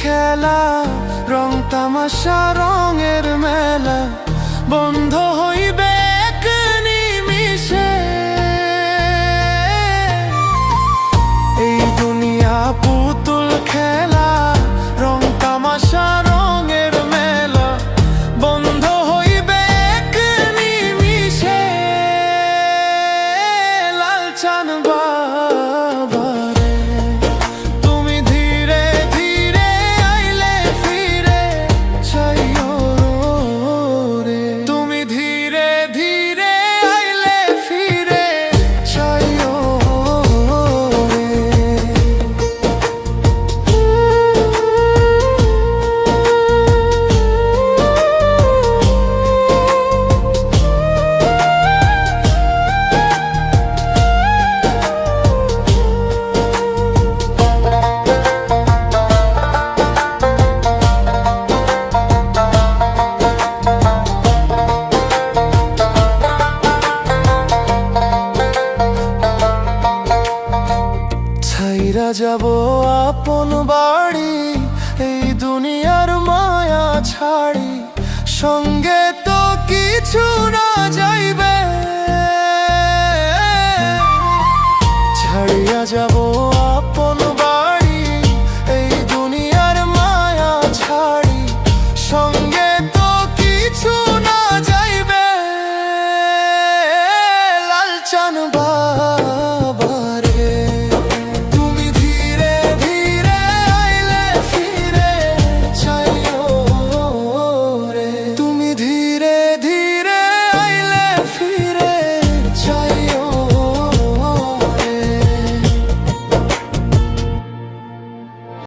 খেলা, রং তামাশা রঙের মেলা বন্ধ হইবে এক নিমিষে। এই দুনিয়া পুতুল খেলা, রং তামাশা রঙের মেলা বন্ধ হইবে এক নিমিষে। লালচান বাবারে তুমি ধীরে ধীরে আইলে ফিরে চাইও রে। তুমি ধীরে ধীরে আইলে ফিরে চাইও রে। ছাইরা যাব আপন বাড়ি, এই দুনিয়ার মায়া ছাড়ি, সঙ্গে তো কিছু না যাইবে। ছাড়িয়া যাব আপন বাড়ি, এই দুনিয়ার মায়া ছাড়ি, সঙ্গে